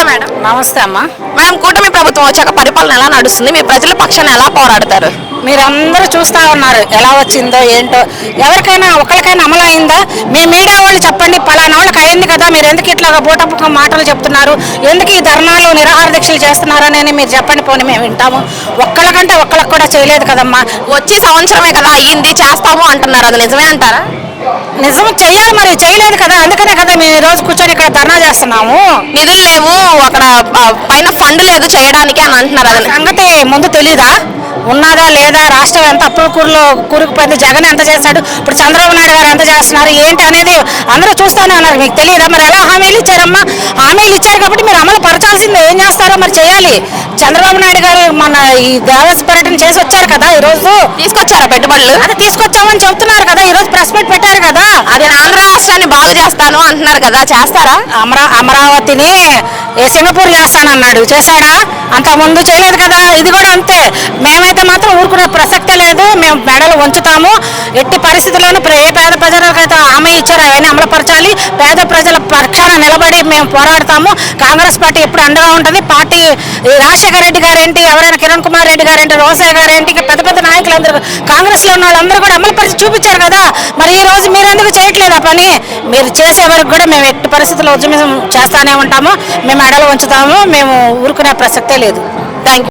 Madam. నమస్తే అమ్మా. Madam, కూటమి ప్రభుత్వం వచ్చాక పరిపాలన ఎలా నడుస్తుంది? మీ ప్రజల పక్షాన ఎలా పోరాడతారు? మీరందరూ చూస్తూ ఉన్నారు ఎలా వచ్చిందో ఏంటో. ఎవరికైనా ఒకరికైనా అమలు అయిందా? మీ మీడియా వాళ్ళు చెప్పండి, పలానా వాళ్ళకి అయింది కదా, మీరు ఎందుకు ఇట్లా బూటపు మాటలు చెప్తున్నారు, ఎందుకు ఈ ధర్నాలు నిరాహార దీక్షలు చేస్తున్నారు అని మీరు చెప్పండి, పోనీ మేము వింటాము. ఒక్కళ్ళకంటే ఒక్కళ్ళకి కూడా చేయలేదు కదమ్మా. వచ్చే సంవత్సరమే కదా అయ్యింది, చేస్తాము అంటున్నారు, అది నిజమే అంటారా? నిజం చెయ్యాలి, మరి చేయలేదు కదా, అందుకనే కదా మేము ఈ రోజు కూర్చొని ఇక్కడ ధర్నా చేస్తున్నాము. నిధులు లేవు అక్కడ, పైన ఫండ్ లేదు చేయడానికి అని అంటున్నారు. అది సంగతి ముందు తెలీదా? ఉన్నదా లేదా? రాష్ట్రం ఎంత అప్పుల కూరుకుపోయింది, జగన్ ఎంత చేశాడు, ఇప్పుడు చంద్రబాబు నాయుడు గారు ఎంత చేస్తున్నారు, ఏంటి అనేది అందరూ చూస్తూనే ఉన్నారు. మీకు తెలియదా? మరి ఎలా హామీలు ఇచ్చారమ్మా? హామీలు ఇచ్చారు కాబట్టి మీరు అమలు పరచాల్సిందే. ఏం చేస్తారో మరి చేయాలి. చంద్రబాబు నాయుడు గారు మన ఈ దేవస్ పర్యటన చేసి వచ్చారు కదా, ఈ రోజు తీసుకొచ్చారా పెట్టుబడులు? అది తీసుకొచ్చామని చెప్తున్నారు కదా, ఈ రోజు ప్రెస్ మీట్ పెట్టారు కదా. అది ఆంధ్ర రాష్ట్రాన్ని బాగు చేస్తాను అంటున్నారు కదా, చేస్తారా? అమరావతిని సింగపూర్ చేస్తానన్నాడు, చేశాడా? అంత ముందు చేయలేదు కదా. ఇది కూడా అంతే. మేమైతే మాత్రం ఊరుకునే ప్రసక్తే లేదు. మేము మెడలు వంచుతాము. ఎట్టి పరిస్థితుల్లోనూ ఏ పేద ప్రజలకైతే హామీ ఇచ్చారో అవన్నీ అమలుపరచాలి. పేద ప్రజల పక్షాన నిలబడి మేము పోరాడతాము. కాంగ్రెస్ పార్టీ ఎప్పుడు అండగా ఉంటుంది. పార్టీ రాజశేఖర రెడ్డి గారేంటి, ఎవరైనా కిరణ్ కుమార్ రెడ్డి గారేంటి, రోసయ్య గారేంటి, పెద్ద పెద్ద నాయకులందరూ కాంగ్రెస్లో ఉన్న వాళ్ళందరూ కూడా అమలుపరిచి చూపించారు కదా. మరి ఈ రోజు మీరెందుకు చేయట్లేదు ఆ పని? మీరు చేసే వరకు కూడా మేము ఎట్టి పరిస్థితుల్లో ఉద్యమం చేస్తానే ఉంటాము. మేము మెడలు వంచుతాము. మేము ఊరుకునే ప్రసక్తే లేదు. Thank you.